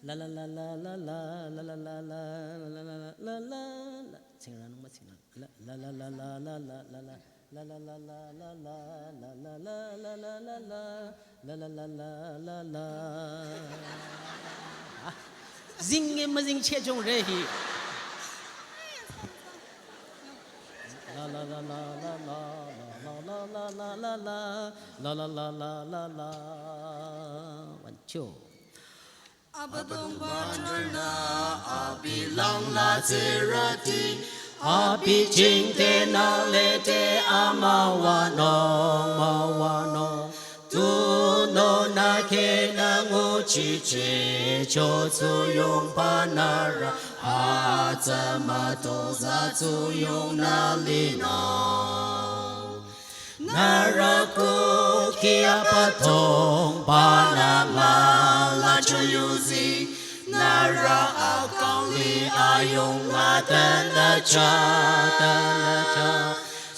la la la la la la la la la la la la la. Sing around, no sing la la la la la la la la la. La la la la la la la la la la la la la la la la la la. Zing em zing che jong re hi. La la la la la la la la la la la la la la la la la. One two. Abadong Batrana Abilang La Zerati Abi Jing Te Na Le Te Amawano Tu No Na Ke Na Ngu Chi Che Cho Zu Yong Pa Na Ra Ha Za Ma To Za Zu Yong Na Li No Na Ku Kia Pa Tong Pa Na Ma La Cho Yu Zi Nara Akang Li Ayong La Den La Cha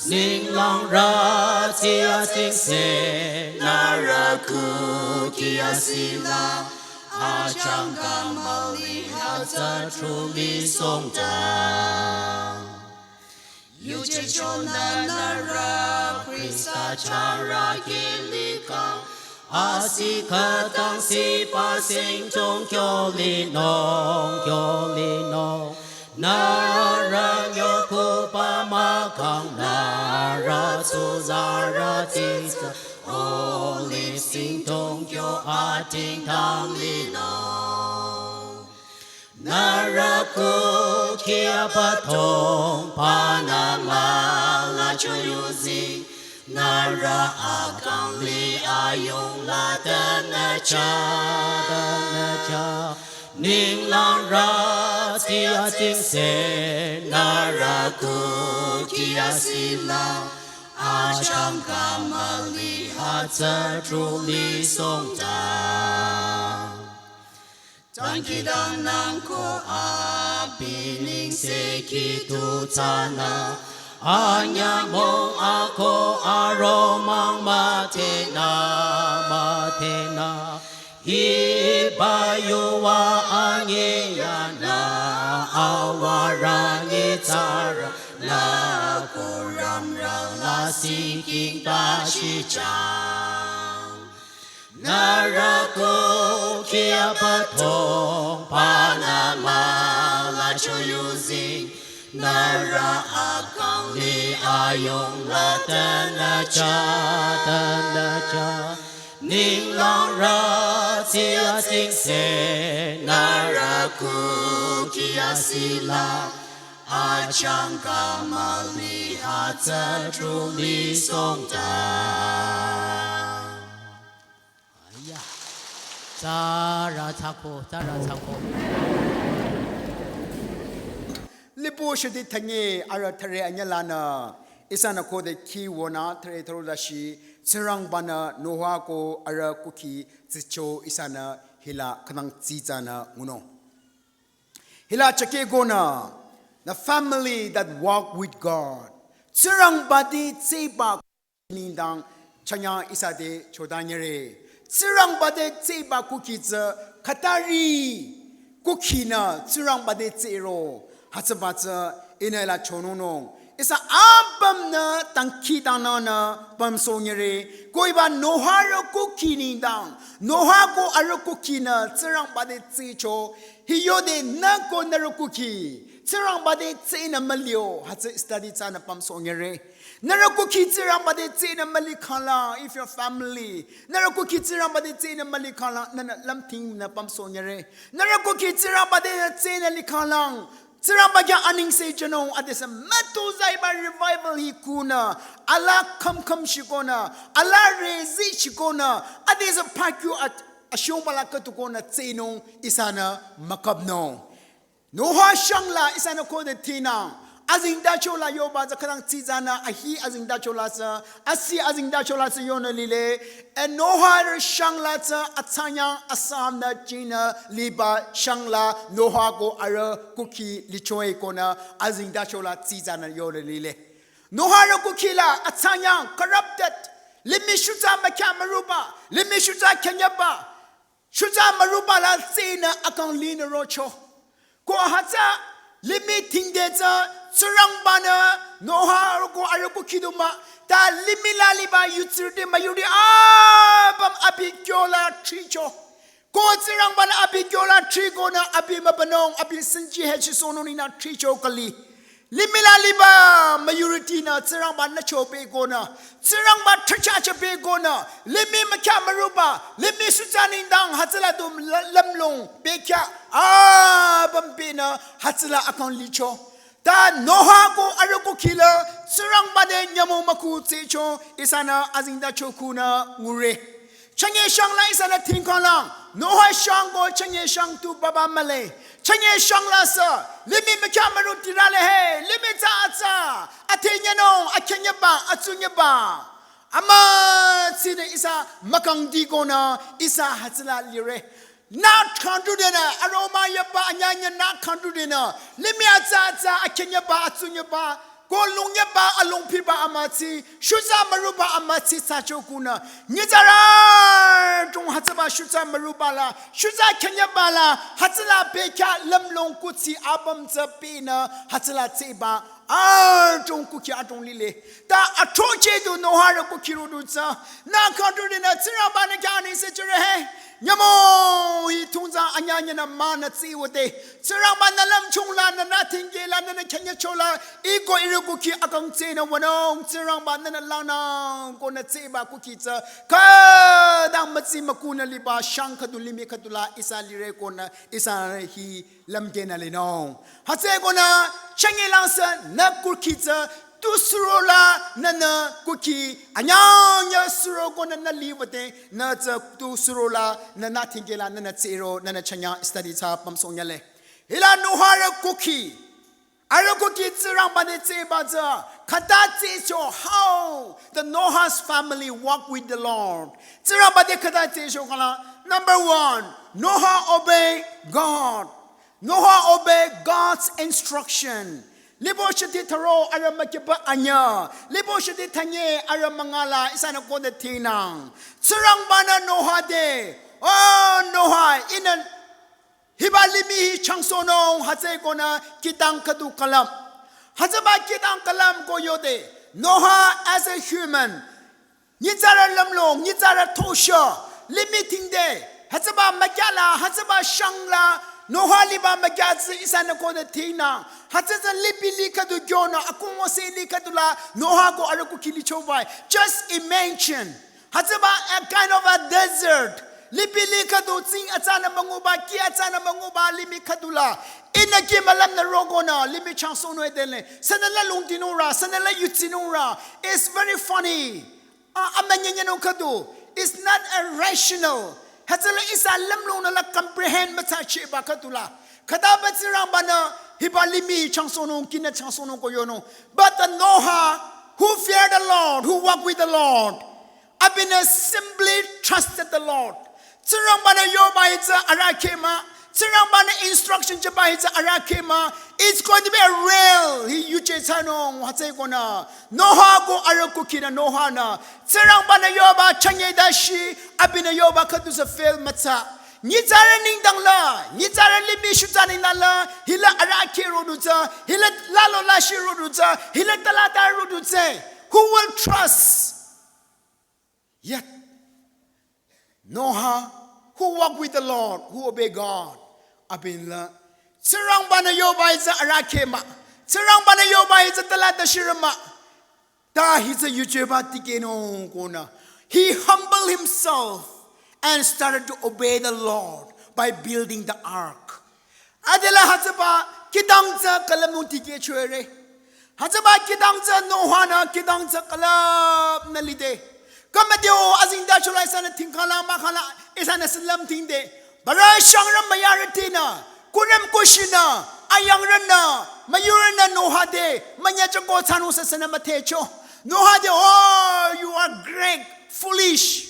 Ning Long Ra Tia Sing Se Nara Ku Kia Sila A Chang Ga Ma Li Ha Za Tru Li Song Tang Yu Che Cho Na Nara Krista Chara Ki Li Kang A Si Ka Tang Si Pa Sing Chong Kyo Li Nong Na Ra Nyo Ku Pa Ma Kang Na Ra Su Za Ra Ti Sa O Li Sing Tong Kyo A Ting Tang Li Nong Na Ra Ku Kia Pa Tong Pa Na Ma La Cho Yu Zi Nara Akang Li Ayong La Den La Cha Ning Lang Ra Tia Ting Se Nara Ku Kia Sila A Chang Ga Ma Li Ha Za Tru Li Song Tang Tan Ki Dang Nang Ko A Bi Ning Se Ki Tu Ca Na Anya Mong A Ko A Ro Mang Ma Te Na Hi Ba Yu Wa A Ngi Ya Na A Wa Ra Ngi Ca Ra La Ko Ram Ra La Si King Ta Shi Chang Na Ra Ku Kia Pa Tong Pa Na Ma La Cho Yu Zi Nara Akang Li Ayong La Den La Cha Ning Lang Ra Tia Ting Se Nara Ku Kia Sila A Chang Ga Ma Li Ha Za Tru Li Song Tang Za Ra Cha Ko Lipo Shudi Tangi Ara Tare Anyalana Isana Ko de Ki Wona Tare Torodashi Sirang Bana Noha Ko Ara Kuki Zicho Isana Hila Kanang Zizana Muno Hila Chake Gona the family that walk with God Sirang Badi Tseba Nindang Chanya Isade Chodanyere Sirang Bade Tseba Kukiza Katari Kukina Sirang Bade Tsero Hatsabatsa inela chonono isa ambam na tangki tanana pam sonyere koiba noharo kukini dang nohago aro kukina tsirang bade tsicho hiyode nako naro kuki tsirang bade tsina malio hatsa study tsana pam sonyere naro kuki tsirang bade tsina malikala if your family naro kuki tsirang bade tsina malikala nana lamting na pam sonyere naro kuki tsirang bade tsina likalang Tsirambagya aning se jano adesa meto zaiba revival hikuna ala kam shikona ala rezi shikona adesa pakyu at ashombala katukona tseno isana makabno noha shangla isana ko de tina azing dachola yoba zakarang tizana ahi azing dachola sa asi azing dachola sa yona lile and noha shangla sa atsanya asam na china liba shangla noha ko ara kuki lichoy kona azing dachola tizana yona lile noha kukila atsanya corrupted limishuta makamaruba limishuta kenyaba Shuja marubala zena akang lina rocho. Ko haza limiting deza surang bana noha ko aroko kiduma ta limila liba yutsirde mayuri abam abikyola tricho. Ko surang bana abikyola trigo na abimabanong abisenji hechisono ni na tricho kali. Limila liba majority na surang bana chope gona. Surang ba tercaca begona, limi macam meruba, limi sujaning dang hatsala dum lemlong bekia bambina hatsala akan licho. Dan noha ko aroko kila surang bade nyamu maku techo isana azinda chokuna ngure. Changye shang la isana tingkalang, noha shang go changye shang tu baba malay. Changye shang la sa, limi macam meruti rale he, limi taatsa. Atenya no, akenya ba, atsunya ba. Ama sida isa makang digona isa hatsala lire. Not kandu dena aroma yaba anyanya not kandu dena. Limi atsa akenya ba atsunya ba. Golungnya ba alung piba amati. Shuza maruba amati sachokuna. Nizara tung hatsaba shuza maruba la. Shuza kenya bala hatsala beka lemlong kutsi abam zapina hatsala tseba. Don't cookie at only lay. That a torche do no harder cookie roduza. Now country in a Tirabanagan is a hey. Yamo, he tunes out Anyana man at sea with they. Siramandalam Chunglan and nothing Galan and a Kenya Chola, Ego Iruki Akonsena, one on Sirambana Lana, Gona Tseba Kukitsa, Kadam Matzimakuna Liba, Shanka to Limikatula, Isa Lirekona, Isa he Lamgena Lino. Hatsegona, Changilansa, Nakurkitsa. Tu surola nana kuki anyanya suro gona na liwate na tu surola nana tingela nana zero nana chanya study sa pamsongya le ila nuhara kuki ara kuki zirang bade zeba za kadati so how the Noah's family walk with the Lord zirang bade kadati so kala. Number 1, Noah obey God. Noah obey God's instruction. Libo shati taro aramakipa anya. Libo shati tanye aramangala isana ko de tinang. Surang bana Noha de. Oh Noha inan hibalimi changsono hatse kona kitang kadu kalam. Hazaba kitang kalam ko yode. Noha as a human. Nizara lamlong, nizara tosha. Limiting de. Hazaba magyala, hazaba shangla. Noha liba magyatsi isana ko de tina. Hatsa lipi lika do jona akungo se lika dula noha go araku kili chobai. Just imagine. Hatsa ba a kind of a desert. Lipi lika do sing atsana manguba ki atsana manguba limi kadula. Ina ki malam na rogona limi chansono edele. Sanala lungdinora, sanala yutinora. It's very funny. Amanyanyano kadu. It's not irrational. Hatsala isa lamluna la comprehend matachi bakatula. Kadabat sirambana hibalimi chansono kina chansono koyono. But the Noah who feared the Lord, who walked with the Lord, Abina simply trusted the Lord. Sirambana yoba itza arakema. Sirambana instruction jaba itza arakema. It's going to be a real. He yuchesano hatse gona. Noah go arakukina Noah na. Sirambana yoba chanye dashi. Abina yoba katusa fail matza. Nizara ningdang la, nizara limi shutani la, hila araki roduza, hila lalo lashi roduza, hila talata roduze. Who will trust? Yet, Noah, who walked with the Lord, who obeyed God, abinla. Serang bana yoba is a arakema. Serang bana yoba is a talata shirama. Da he's a yucheba tikeno kona. He humbled himself and started to obey the Lord by building the ark. Adela hazaba kidangza kalamuti ke chure. Hazaba kidangza Nohana kidangza kalab nalide. Kamadeo azinda chula isana tinkala makala isana salam tinde. Bara shangram mayaratina kunem kushina ayangrana mayurana Nohade manyachako tanu sasana matecho. Nohade, oh, you are great, foolish.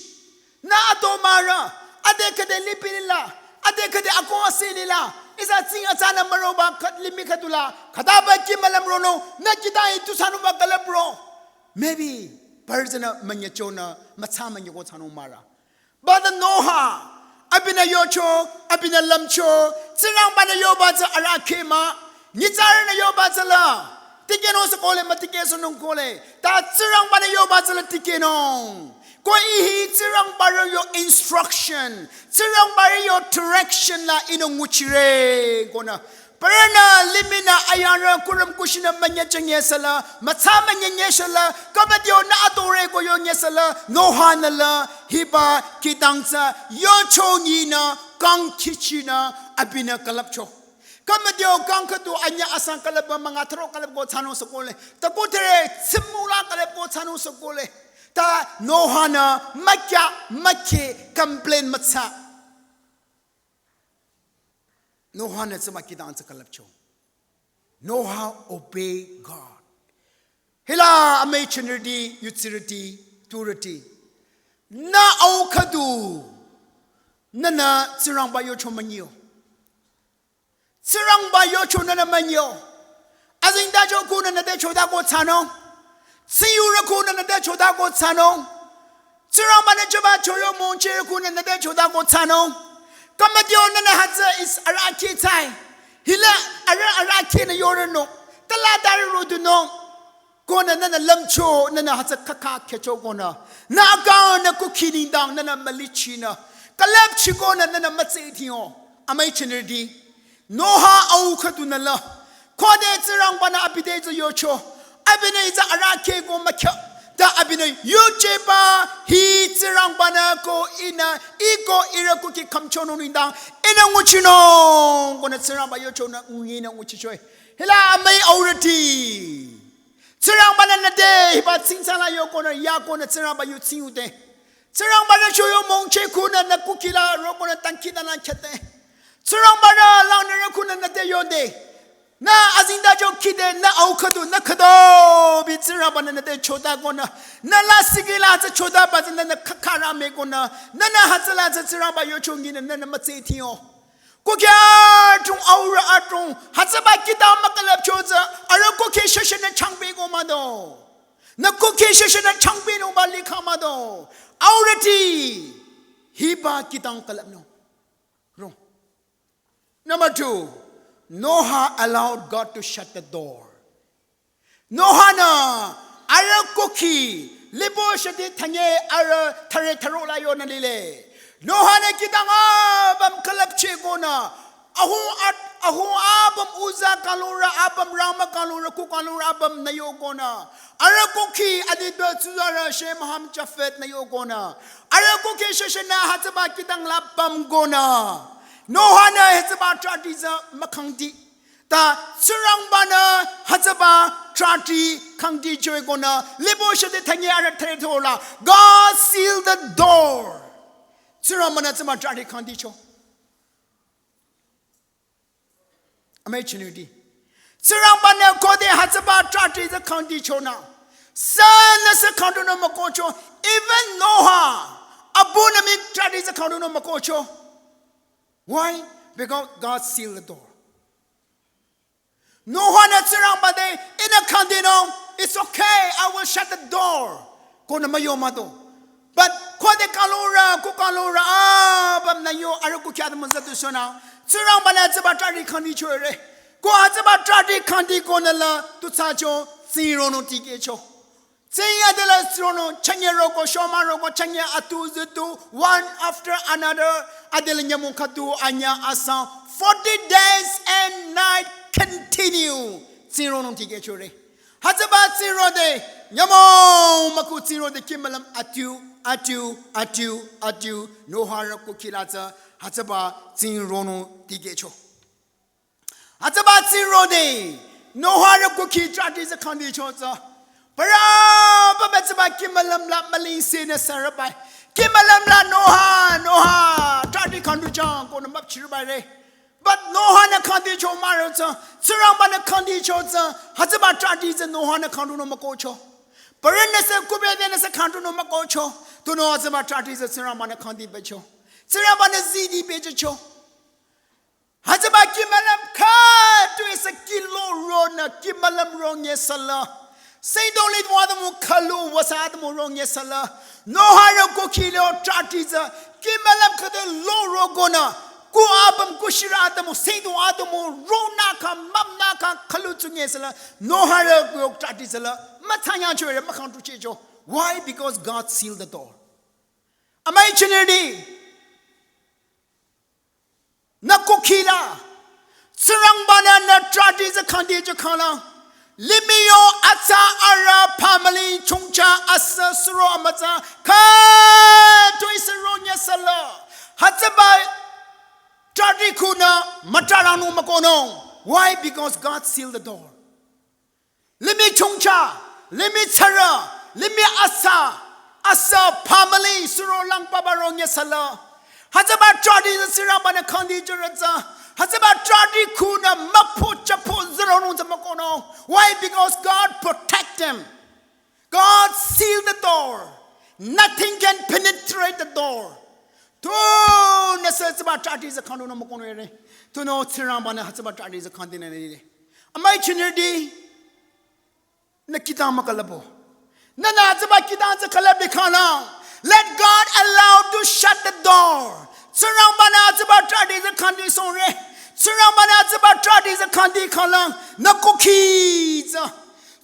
Na atomara adekade lipinila adekade akosilila isa sing asana maroba katlimikadula kadaba kimalamrono na kidai tusanu bagalabro maybe persona manyachona matsama nyoko mara but the Noah abina yocho, abina lamcho, tsirang bana yobaza arakema, nizarana yobaza la, tikeno sa kole matikeso nung kole, ta tsirang bana yobaza la tikeno. Ko ihi tsirang bana yo instruction, tsirang bana yo direction la inong muchire, kona. Parana limina ayara kuram kushina manya changyesala, matsama nyesala, kabatyo na atore ko yo nyesala, nohanala, hiba kitangsa, yocho nina, kang kichina, abina kalapcho. Kamatyo kang katu anya asang kalap mga taro kalap ko tsano sa kole, taputere simula kalap ko tsano sa kole, ta nohana, makya, complain matsa. Know how to answer kalapcho. Know how obey God. Hila amachinity, utility, turity. Na aukadu. Nana tsirang ba yocho manyo. Tsirang ba yocho nana manyo. Azing dajo kuna na de choda ko tsano. Siyura kuna na de choda ko tsano. Tsirang ba na jaba choyo monche kuna na de choda ko tsano. Kamadyo na hatsa is araki tai. Hila araki na yorano. Taladari rodu no. Kona na lamcho na hatsa kaka kecho kona. Na agaw na kukini dang na malichina. Kalapchi kona na matsaitiyo. Amay chinirdi. Noha au kadunala. Kone tsirang bana apidezo yocho. Abine iza araki ko makya. Da abinay yucheba hi tsirang bana ko ina iko ira ko ki kamchono nindang ina nguchino ko na tsirang ba yocho na ngina nguchichoy hila may aurati tsirang bana na de hiba tsingsala yoko na yako na tsirang ba yutsingu de tsirang bana choyo mongche kuna na kukila roko na tankina na chete tsirang bana lang na kuna na de yonde na azinda jo kide na aukadu na kado bi tsira bana na de choda gona na la sigila za choda ba na na kakara me gona na na hatsala za tsira ba yo chongi na na matse tiyo ko kya tung aura atung hatsaba kita makalap choza ara ko ke sheshe na changbe go mado na ko ke sheshe na changbe no ba likha mado aurati hiba kitang kalap no wrong. Number 2, Noah allowed God to shut the door. Noah na ara koki libo shati tanye ara tare tarola yo na lile. Noah na kitanga bam kalapche gona. Ahu abam uza kalura abam rama kalura ku kalura abam na yo gona. Ara koki adidba tuzara she maham chafet na yo gona. Ara koki sheshena hataba kitang lapam gona. Noah na hezaba tratiza makangdi ta surang bana hazaba trati kangdi joegona libo shade thangi ara teretola God sealed the door surang bana zama trati kangdi cho amachinudi surang bana kode hazaba trati the kangdi cho na sana sa kandono makocho even Noah abunamik trati the kandono makocho. Why? Because God sealed the door. No one else around but they in a condino. It's okay. I will shut the door. Kona mayo mado. But kode kalura kukalura bam na yo aruku kyad mazatu sona. Surround bana zaba trati kandi chore. Ko azaba trati kandi kona la tutsacho zero no tikecho. Zenya de la strono chanya roko shoma roko chanya atuzutu one after another. Adelanya mukatu anya asa 40 days and night continue. Zero no tige chore. Hazaba zero de nyamo maku zero de kimalam atu no haraku kilata hazaba zero no tige cho. Hazaba zero de no haraku kitrati za kandi choza. Para babetsaba kimalam la malisi na sarabai. Kimalam la noha trati kandu jang ko na mapchirbai re. But noha na kandi cho marota surang ba na kandi choza hazaba trati za noha na kandu no makocho. Parana sa kubede na sa kandu no makocho to no hazaba trati za surang ba na kandi becho. Surang ba na zidi becho. Hazaba kimalam ka to isa kilo ro na kimalam ro nye sala. Say don't let one of them kalu was at Morong Yesala. No higher Kokilo Tratiza. Kimalam Kade Loro Gona. Go abam Gushira Adamu, Saint Adamu, Ronaka, Mamnaka, Kalutu Yesala. No higher Gok Tratizala. Matanya Chure, Makantu Chicho. Why? Because God sealed the door. Am I chinedi? Nakukila. Sarangbana na Tratiza Kandija Kala. Limio ata ara pamali chungcha asa suro amata ka toiseronya sala hataba tadikuna mataranu makono. Why? Because God sealed the door. Limi chungcha, limi tsara, limi asa pamali suro lang pabaronya sala hataba tadi sirabana kandi jaratza. Why? Because God protect them. God sealed the door. Nothing can penetrate the door. To about is a condo to know Tirambana has about is a continent. Am I chinadi? Nakita Makalabo. Nana Zabakidanza Kalabikana. Let God allow to shut the door. Surrounded about Tradi the Kandi Sonre. Surrounded about Tradi the Kandi Kalang. Nakukiz.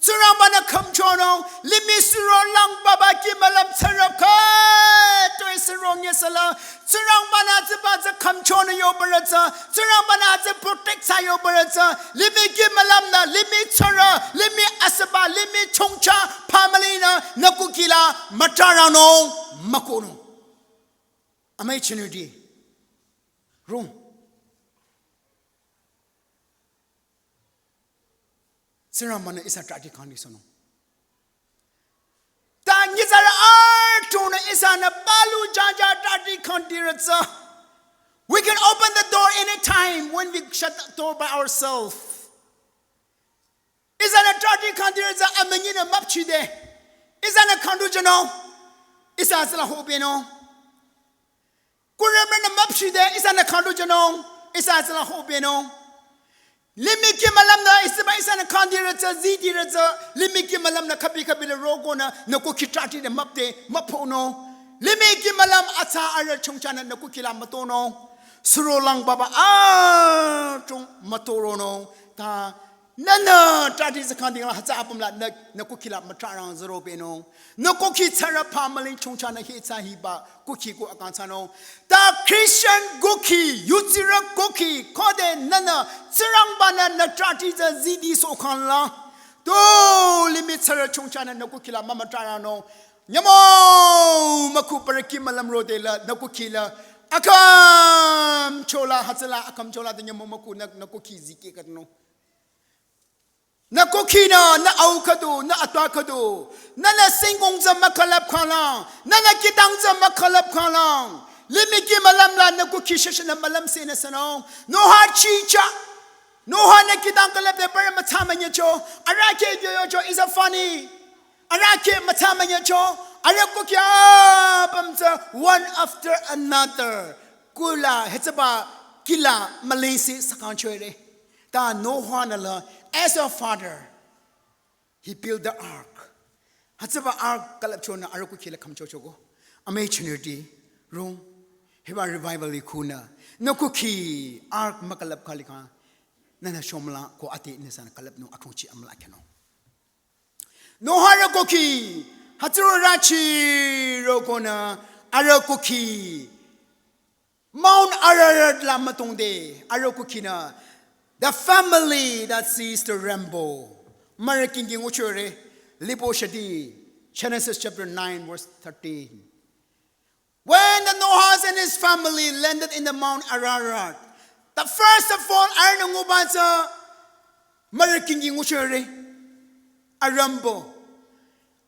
Surrounded Kamchono. Limisuro Lang Baba Kimalam Saraka. Toiserong Yesala. Surrounded about the Kamchono Yobarata. Surrounded the Protects Yobarata. Limi Kimalamna. Limi Tsara. Limi Asaba. Limi Chongcha. Pamalina. Nakukila. Matarano. Makono. Am I chinudi? Room. Siramana is a tragic condition. Tangizara Artuna is an Abalu Jaja tragic condition. We can open the door anytime when we shut the door by ourselves. Is an a tragic condition a menina mapchide? Is an a condujano? Is as a hobino? Kuremena mapshide is an account genome, is as a hobino. Limiki malamna is the bison and condirata, zidirata, limiki malamna kapika bila rogona, nakukitati the mapte, mapono, limiki malam ata ara chungchana nakukila matono, surolang baba chung matorono, ta nana tati is a conding hatapum la nakukila matarang zeropeno. No cookie tara pamali chungchana hita hiba cookie go akansano. The Christian cookie, Yuzira cookie, Kode Nana, Tsirangbana Natrati the Zidi Sokanla. Do limit Sarah chungchana no cookila mama tarano. Yamo Makuparaki Malam Rodela, no cookila. Akam Chola Hatsala, Akam Chola, the Yamomaku, no cookie zikikano. Na kokina, na aukado, na atakado, na singong za makalap kalang, na kitang za makalap kalang. Limiki malamla na kukisha na malam sinasanong. No ha chicha, no ha na kitang kalap de para matama niya cho. Arake yoyo is a funny. Arake matama niya cho. Arakukya pamsa one after another. Kula hetsaba kila malaysi sakanchwere. Ta no ha nala. As a father, he built the ark. Hatsaba ark kalapchona arakukila kamchochogo. Amachinity, room, hiba revival ikuna. No cookie, ark makalap kalika. Nana shomla ko ati nisan kalap no akunchi amlakano. No harakoki, hatsurachi rokona, arakuki. Mount Ararat lamatongde, arakukina. The family that sees the rainbow. Mariking Uchure, Lipo Shadi, Genesis chapter 9, verse 13. When the Noah and his family landed in the Mount Ararat, the first of all, Arnangubasa, Mariking Uchure, a rainbow.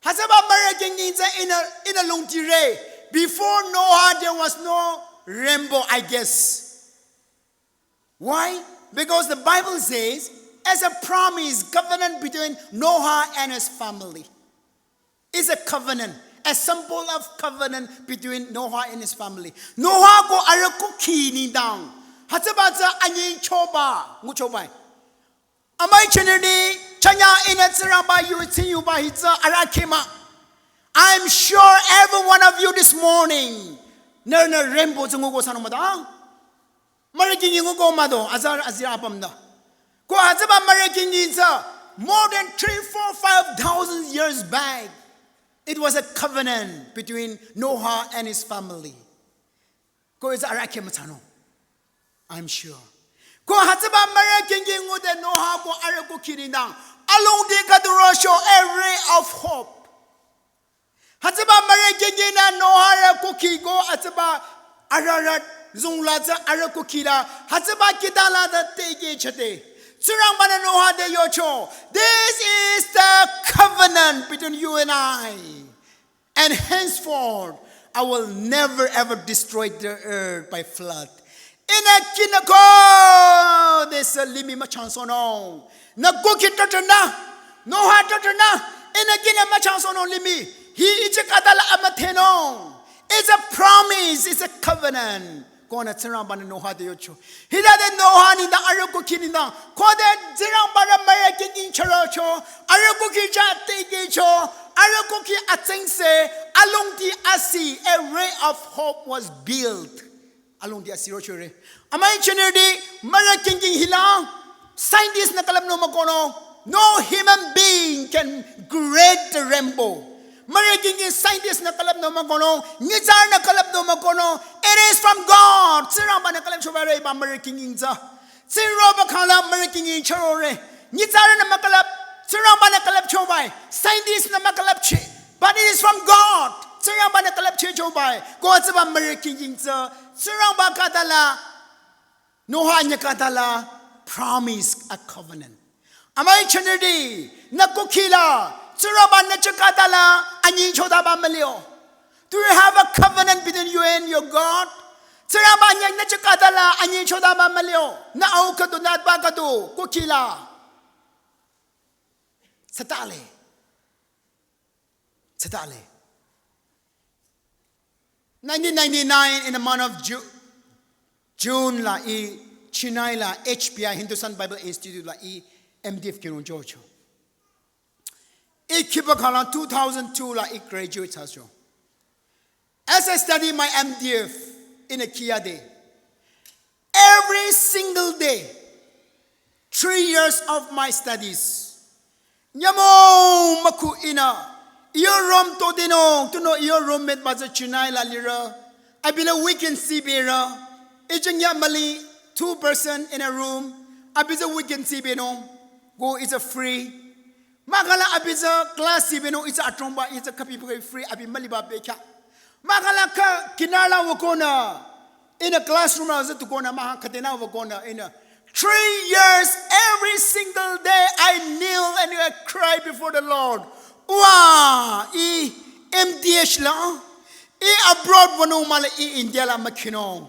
Hasaba Mariking in a Luntire. Before Noah, there was no rainbow, I guess. Why? Because the Bible says, as a promise, covenant between Noah and his family. It's a covenant, a symbol of covenant between Noah and his family. Noah go arakuki ni down. Hatsabata anyi choba, muchobai. Amai chenedi, chanya ina tsira ba yu tinyu ba hitza arakema. I'm sure every one of you this morning na rainbow zungugo sanomada. Mariking yungugo mado azar azira apamda. Ko azaba mariking inza more than 3, 4, 5,000 years back. It was a covenant between Noah and his family. Ko is arakematano. I'm sure. Ko hazaba mariking yungude Noah ko arako kirina. Along the kadurosho a ray of hope. Hazaba mariking Noah ko kigo azaba ararat zunglaza arako kira. Hazaba kitala da tege chate. This is the covenant between you and I. And henceforth, I will never ever destroy the earth by flood. In a kinako, there's a limi machansono. Nagoki totana, no ha totana, in a kina machansono limi. He is a katala amateno. It's a promise, it's a covenant. Kona tsirang bana noha de yocho. Hida de noha ni da aroko kinina. Kode tsirang bana mareke kin chorocho. Aroko ki jate gecho. Aroko ki atengse. Along the asi, a ray of hope was built. Along the asi rocho re. Amay chenerde mareke kin hila. Scientists na kalam no makono. No human being can create the rainbow. Maraging scientists na kalab no makono, nizar na kalab no makono. It is from God. Siramba na kalab shobare ba maraging inza. Siroba kalab maraging chorore. Nizar na makalab. Siramba na kalab chobay. Scientists na makalab che. But it is from God. Siramba na kalab che chobay. God sa ba maraging inza. Siramba katala. Noha niya katala. Promise a covenant. Amay chanedi na kukila. Do you have a covenant between you and your God? Satale. 1999 in the month of June la Chennai la HBI Hindustan Bible Institute la MDF Kirun Jojo. 2002 la graduate hasjo. As I study my MDF in a Kia day, every single day, 3 years of my studies, nyamo maku ina, your room to dinong, to know your roommate baza Chennai la lira, I believe we can see bera, ejanya mali 2 person in a room, I believe we can see beno, go is a free. Magala abiza class ibeno it's a tromba it's a kapi free abi maliba beka. Magala ka kinala wakona in a classroom as to gona maha katena wakona in a 3 years every single day I kneel and I cry before the Lord. Wa MDH la abroad wano mala India la makino.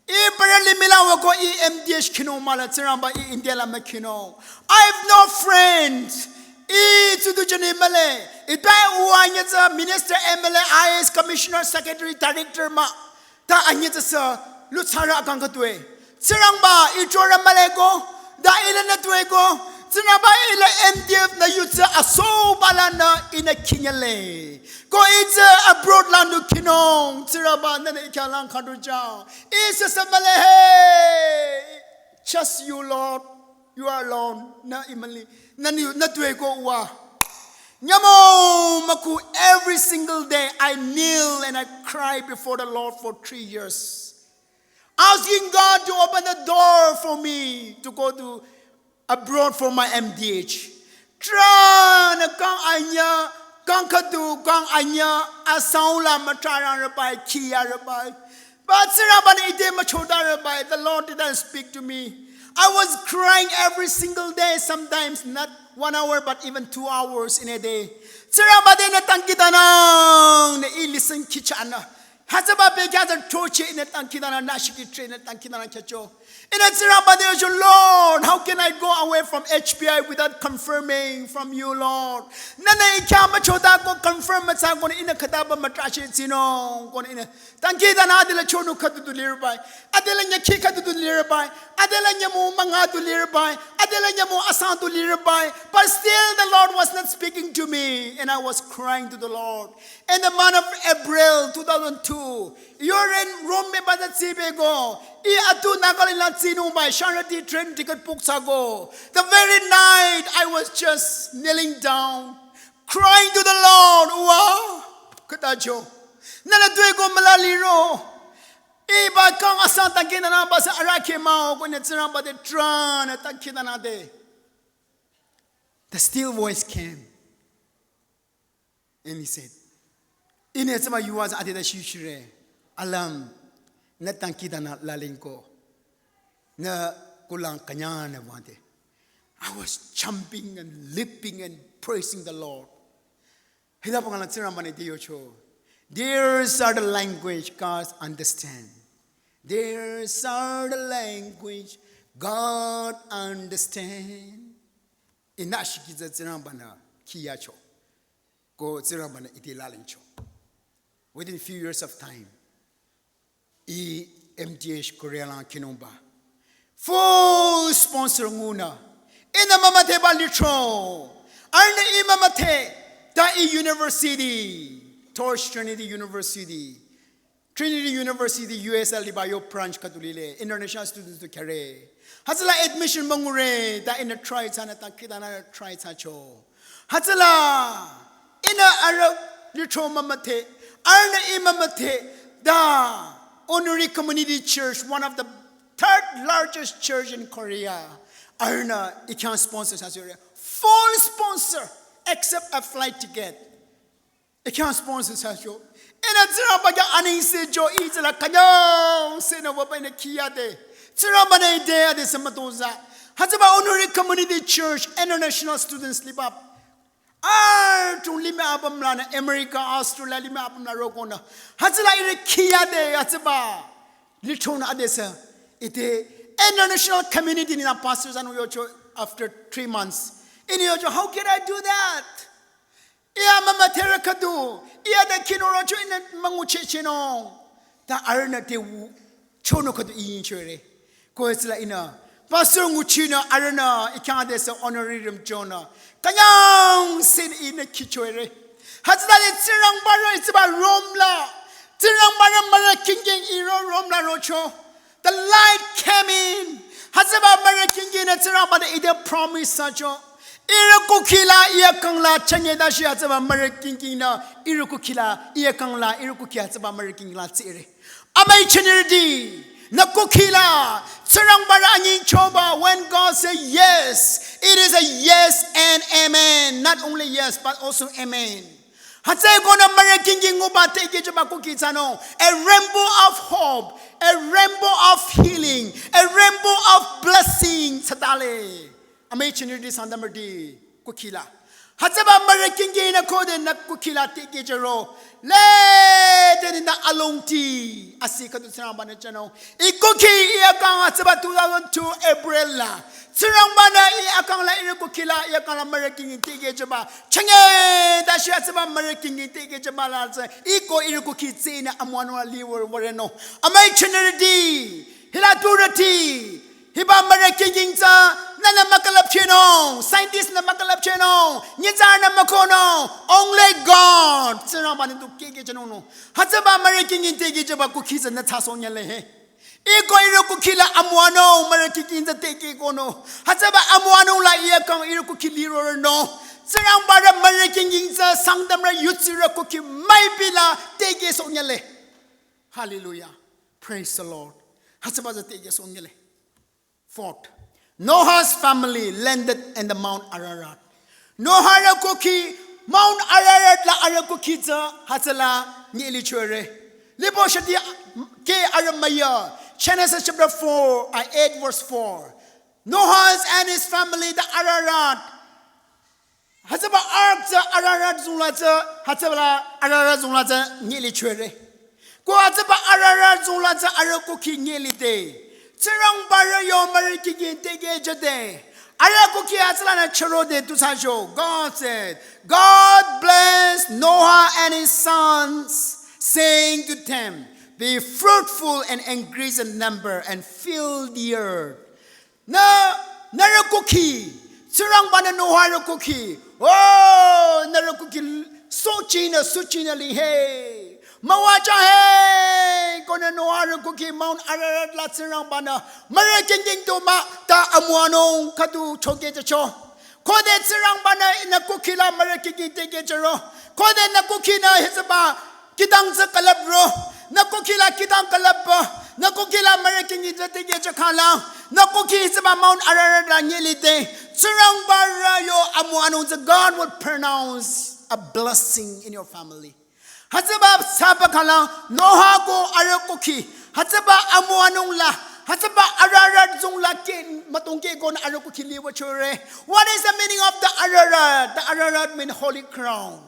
Barely mila wako MDH kino mala tiramba India la makino. I have no friends. Minister, MLA, IS, Commissioner, Secretary, Director, ma ta anyata sa lutsara akang katwe. Sirang ba ichora malego da ila na tuego. Sirang ba ila MDF na yutsa aso balana ina kinyale. Ko it's abroad landu kinong. Sirang ba na ikalang kaduja. Isa sa malehe. Just you, Lord. You are alone. Na imali. Every single day I kneel and I cry before the Lord for 3 years, asking God to open the door for me to go to abroad for my MDH. Tran kang anya kang kadu kang anya asaula matara rabai kia rabai. But sirabani ide machoda rabai. The Lord didn't speak to me. I was crying every single day, sometimes not 1 hour, but even 2 hours in a day. Sirabade na tangkita nang na ilisen kichana. Hazaba begather torche in a tangkita na nashiki train na tangkita na chacho. In a sirabade yo Lord, how can I go away from HBI without confirming from you, Lord? Nana ikama choda ko confirm at sa ko ina kataba matrashi sino ko ina tangkita na adila chono katutulir bay. Adila nya kika tutulir bay. Adila nya mo mga tulir bay. But still the Lord was not speaking to me, and I was crying to the Lord. In the month of April 2002, you're in Rome, but the train ticket go. The very night I was just kneeling down, crying to the Lord. Wow, katajo. Nana duego malaliro. Iba kang asa tangkina na ba sa arake mao kung natsirang ba de tran at tangkina na de. The still voice came. And he said, Inetsama yuwas adida shishire. Alam na tangkina na lalingko. Na kulang kanya na wante. I was jumping and leaping and praising the Lord. Hila pa nga natsirang ba ni Diyocho. There's are the language God understand. There's are the language God understand. Inashikiza zirambana kiyacho. Go zirambana itilalincho. Within a few years of time, MTH Korea lang kinomba. Full sponsor nguna. Ina mamate ba litro. Arna imamate da university. Torch Trinity University, USL Libayo branch katulile, international students to carry. Hazala admission mangure, da in a try sana takita na try sacho. Hazala in a Arab litro mamate, arna imamate, da honorary community church, one of the third largest church in Korea. Arna, it can sponsor Hazura. Full sponsor, except a flight ticket. I can't sponsor Sacho. And at Zerabaga Anise Jo eats like Kanyang, Sena Wabana Kiade. Zerabana Dea de Samatoza. Hazaba Honorary Community Church, International Students Slip Up. To Lima Abamlana, America, Australia, Lima Abamla Rogona. Hazala Kiade, Hazaba. Litona Adesa. It international community in our pastors and Yocho after 3 months. In Yocho, how can I do that? Iya mama terakadu, iya da kinorocho ina manguche chino, da arna te chono kadu iyin chere, ko esla ina, pastor nguchina arna ikade sa honorarium jona, kanyang sin ina kichoere, hazali tirang bara itba romla, tirang bara mara kinging iro romla rocho, the light came in, hazaba mara kinging na tirang bara ide promise sacho. Irukukila iakangla chanyeda shi atsaba marakingina irukukila iakangla irukukia atsaba marakingla tsire amai chenirdi nakukila tsarang bara angin choba when God say yes it is a yes and amen not only yes but also amen hatsai gona marakingin ubate kejoba kukitsano a rainbow of hope a rainbow of healing a rainbow of blessing satale Amachinity Sandamardi Kukila. Hatsaba Maraking in a code na Kukila Tikijero. Let in the Alonti Asika to Sarabanachano. Ikuki Iakang Hatsaba 2002 April. Sirambana Iakang Irukila Iakang Maraking in Tikijaba. Change Dashi Hatsaba Maraking in Tikijabala. Iko Irukuki Zina Amwana Liver Wareno. Amachinity Hilaturati. Hiba Maraking Nana Makalapchino, scientists na Makalapchino, Nizar na Makono, only God. Siraban to Kigano. Hatsaba Maraking in Tegijaba cookies and the Tassonia Lehe. Eko Irokukila Amuano, Maraking the Tekigono. Hatsaba Amuano la Iakam Irokukiliro no. Sirambara Maraking in the Sangtam Yutsira cookie, my villa, Tegis Onyale. Hallelujah. Praise the Lord. Hatsaba the Tegis Onyale. Fourth. Noah's family landed in the Mount Ararat. Noah Arakuki, Mount Ararat la Arakukita, Hatala, Nilichore. Libo Shadi Ke Aramaya, Genesis chapter 4, 8 verse 4. Noah and his family, the Ararat. Hataba Ark, Ararat Zulata, Hatabala, Ararat Zulata, Nilichore. Go Hataba Ararat Zulata, Arakuki, Nilite. Tirang bara yo marikigin tege jade. Arakuki atlana charode tusajo. God said, God blessed Noah and his sons, saying to them, be fruitful and increase in number and fill the earth. Now, narakuki Sirang bana noharakuki oh narakuki suchina li hey mawacha hey kona noharakuki Mount Ararat la sirang bana maraking to ma ta amuano katu choke cho kode sirang bana na kukila maraking teke charo kode na kukina hisaba kitang sa kalabro na kukila kitang kalabba na kukila maraking teke chakala na kuki hisaba Mount Ararat la nyelite sirang bara yo amuano God will pronounce a blessing in your family. Hatsaba sabakala noha ko arakuki. Hatsaba amuanong la. Hatsaba ararat zong la kin matungke ko na arakuki liwa chure. What is the meaning of the ararat? The ararat means holy crown.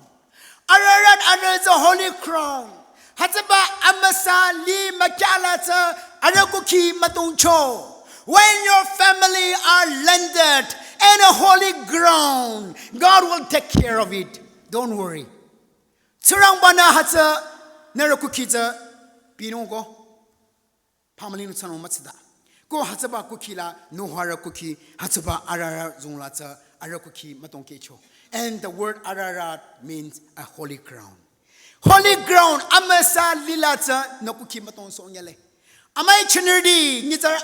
Ararat is a holy crown. Hatsaba amasa li makyala sa arakuki matungcho. When your family are landed in a holy ground, God will take care of it. Don't worry. Surang bana hatsa narakukiza pinongo pamalino sano matsda. Go hatsaba kukila no harakuki hatsaba arara zunglatsa arakuki matongkecho. And the word ararat means a holy ground. Holy ground amasa lilatsa nakuki matong sonyale. Amay chinirdi nizar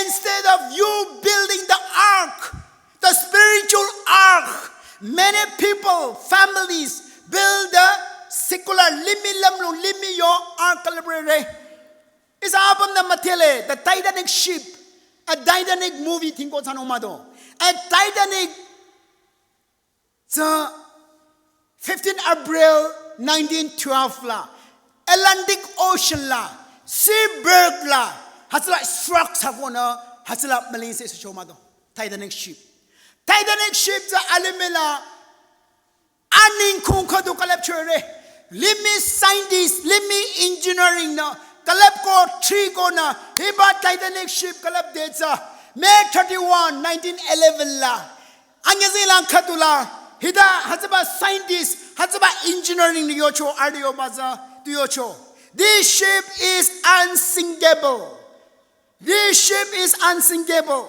instead of you building the ark, the spiritual ark. Many people, families, build a secular limi yo ark. It's album the matele, the Titanic ship, a Titanic movie tingo sanomado, a Titanic, the 15 April 1912 la, Atlantic Ocean la, Seaberg la, hasla struck savona, hasla Malaysia shomado, Titanic ship. Titanic ship the Alemela aning kung kadu kalap chure limi scientist limi engineering na kalap ko 3 ko na hiba Titanic ship kalap detsa May 31 1911 la anyazilang katula hida hazaba scientist hazaba engineering ni yocho ardio baza tu yocho. This ship is unsinkable. This ship is unsinkable.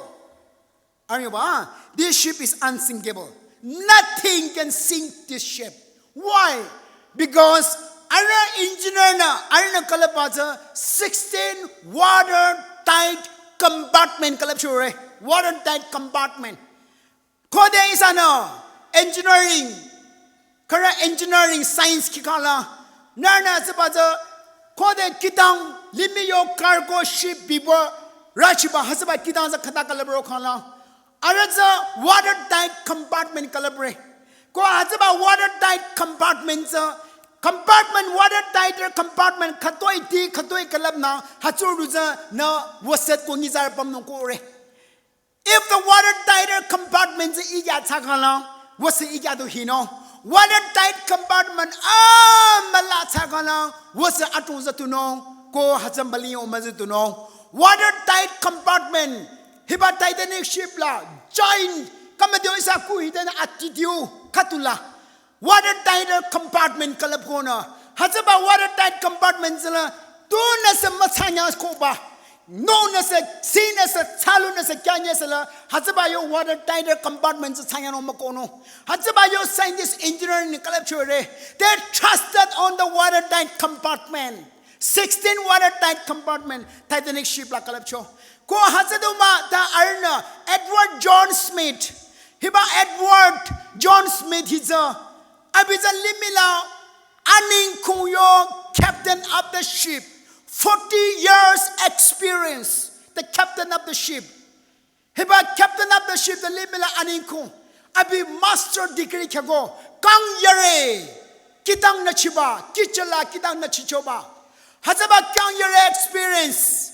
Aryo this ship is unsinkable. Nothing can sink this ship. Why? Because our engineer na, our kalapata 16 watertight compartment kalapsure. Watertight compartment. Kode is engineering. Kara engineering science kikala. Narna sabata kode kitang limiyo cargo ship before rachiba hasaba kitang sa kata kalabro kala. Araza watertight compartment calibre. Ko hazaba watertight compartment compartment watertighter compartment katoi ti katoi kalab na hachuruza na waset ko ngizar pam no ko re. If the watertighter compartment ija chakala wasi ija do hino watertight compartment mala chakala wasi atuza to no ko hazambali o mazu to no watertight compartment. Hiba Titanic ship la giant kamadio isa kuhida na attitude katula watertight compartment kalapona hazaba watertight compartment la tu na sa matsanya ko ba no na sa sina sa chalu na sa kanya sala hazaba yo watertight compartment sa tsanya no makono hazaba yo scientist engineering ni kalapchure they trusted on the watertight compartment 16 watertight compartment Titanic ship la kalapcho. Ko hasaduma ta arna Edward John Smith. Hiba Edward John Smith he's a abiza limila aning kuyo captain of the ship. 40 years experience. The captain of the ship. Hiba captain of the ship the limila aning ku. Abi master degree kago. Kang yare kitang na chiba kichala kitang na chichoba. Hazaba kang yare experience.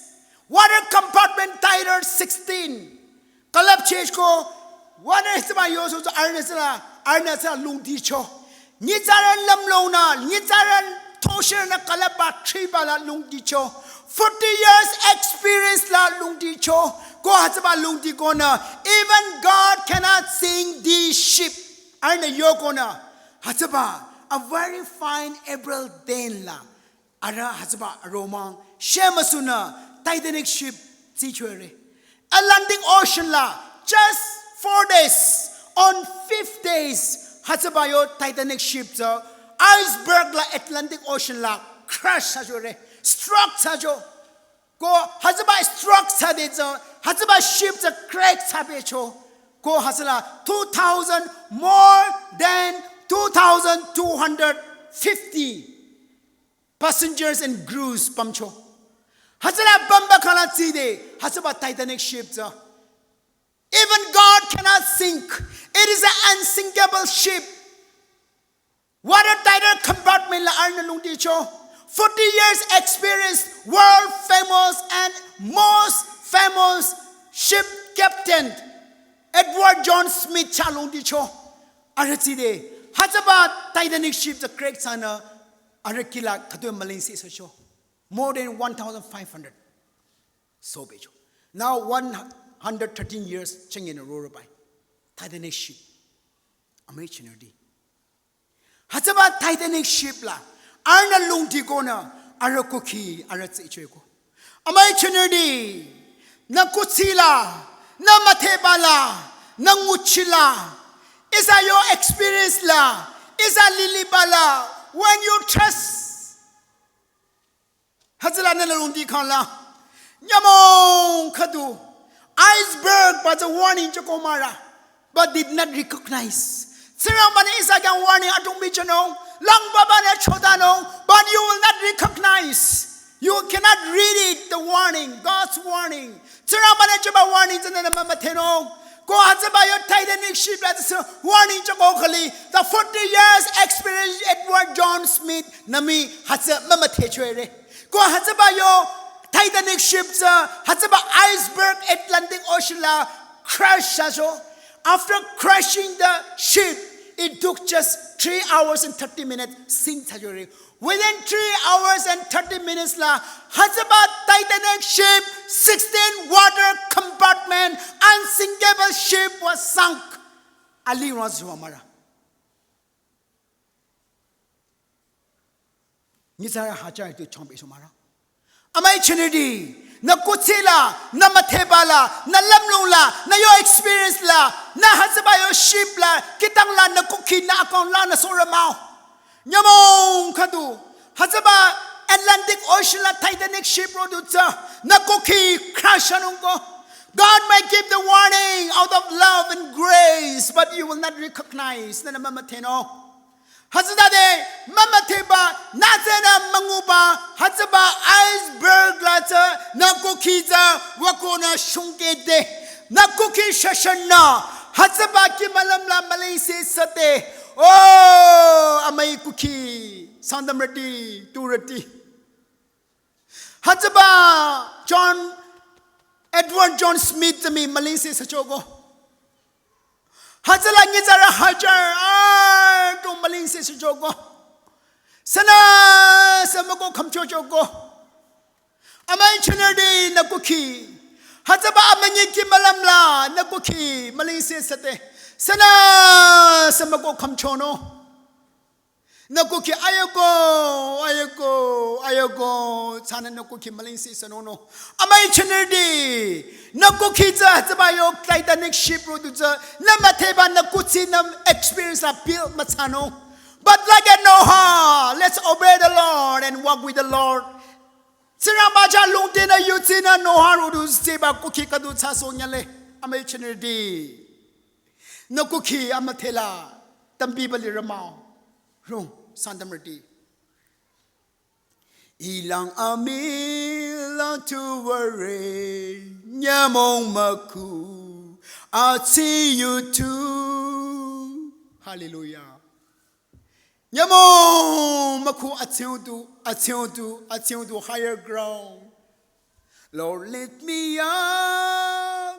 Water compartment tighter 16. Kalap change ko. Water is my yoso arnesa lungdicho. Nizaran lamlona. Nizaran tosher na kalapa triba la lungdicho. 40 years experience la lungdicho. Go hazaba lungdico na. Even God cannot sing this ship. Arna yokona. Hazaba a very fine April day la. Ara hazaba aroma. Shemasuna. Titanic ship, Atlantic Ocean la just 4 days. On 5th days, Hatsabayo Titanic ship so iceberg la Atlantic Ocean la crash sajo re struck sajo. Go Hatsaba struck sade so Hatsaba ship so crack sabe cho. Go Hasala 2,000 more than 2,250 passengers and crews pamcho. Hasala bamba kala tide Hatsaba Titanic ship so. Even God cannot sink. It is an unsinkable ship. Watertight compartment la arna lungti cho. 40 years experience, world famous and most famous ship captain Edward John Smith cha lungti cho. Aratide Hatsaba Titanic ship the correct sana arakila katu malinsi so cho. More than 1,500. So bejo. Now 113 years changing a row by Titanic ship. Amazing di. Hatsaba Titanic ship la. Arna lungti ko na arakuki aratsi icheko. Amazing di. Na kutsila, na matebala, na nguchila. Isa your experience la. Isa lilibala. When you trust. Hatsala na lungti kan la. Nyamong kadu. Iceberg was a warning to Komara, but did not recognize. Siramani is like a warning at Umbichano, Long Babana Chodano, but you will not recognize. You cannot read it, the warning, God's warning. Siramani Chaba warnings and then the Mamateno. Go Hatsaba your Titanic ship, that's a warning to Mokali. The 40 years experience Edward John Smith, Nami Hatsa Mamatechere. Go Hatsaba your Titanic ships, Hatsaba iceberg Atlantic Ocean la crash sajo. After crashing the ship, it took just 3 hours and 30 minutes sink sajore. Within 3 hours and 30 minutes la Hatsaba Titanic ship, 16 water compartment, unsinkable ship was sunk. Ali Razwamara. Nizara Hajar to Chombe Sumara. Amay chinidi, na kutsila, na matebala, na lamlula, na your experience la, na Hatsaba your ship la, kitang la, na kuki na akong la, na soramao. Nyamong kadu, Hatsaba Atlantic Ocean la Titanic ship producer, na kuki crash anungko. God may give the warning out of love and grace, but you will not recognize. Na namamateno. Hazade mamateba nazena manguba Hatsaba iceberg lata na kukiza wakona shungede na kuki shashana Hatsaba kimalamla malaysi sate oh amay kuki Sangtam rati tu rati Hatsaba Edward John Smith mi malaysi sachogo Hatsala ngizara hajar to malinsi si jogo. Sana samako kamcho jogo. Amay chinardi nakuki. Hatsaba amanyiki malamla nakuki malinsi sate. Sana samako kamcho no. Nakuki ayago sana nakuki malinsi sanono. Amay chinardi nakuki za Hatsabayo Titanic ship producer namateba nakutsi nam experience a build matsano. But like a Noah, let's obey the Lord and walk with the Lord. Siramaja lungtina yutina Noah rudus tiba kuki kadu sasonyale. Amay chinardi nakuki amatela tambibali ramao. Rung Sangtam rati. Ilang amila to worry, nyamong maku. I'll see you too. Hallelujah. Nyamong maku atiyudu higher ground. Lord, lift me up.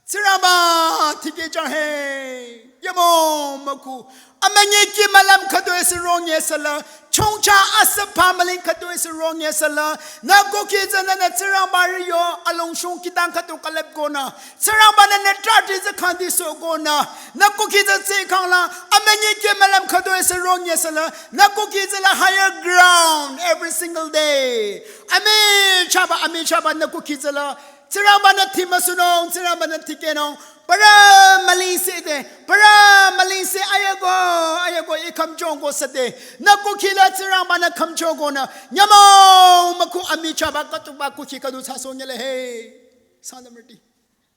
Sirama tiki jahe. Nyamong maku. Amanyiki malam kado is wrong yesala. Chongcha asapa malin kado is wrong yesala. Na gokiza na tsirang bariyo along shong kitang kado kalep gona. Tsirang bana na trati za kandi so gona. Na gokiza tsikang la. Amanyiki malam kado is wrong yesala. Na gokiza la higher ground every single day. Ami chaba na gokiza la. Cirambana Timasunong, Cirambana Tikenong, Para Malise, Para Malise, Ayago, Ekam Jongo Sade, Nakukila Cirambana Kam Jogona, Yamo, Maku Amicha Bakatubaku Chikadu Sasonyale, hey, Sandamerti.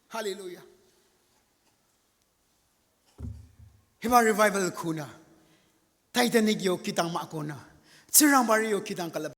Hallelujah. Hiba revival kuna. Titanic yo kitang makona. Cirambari yo kitang kalab.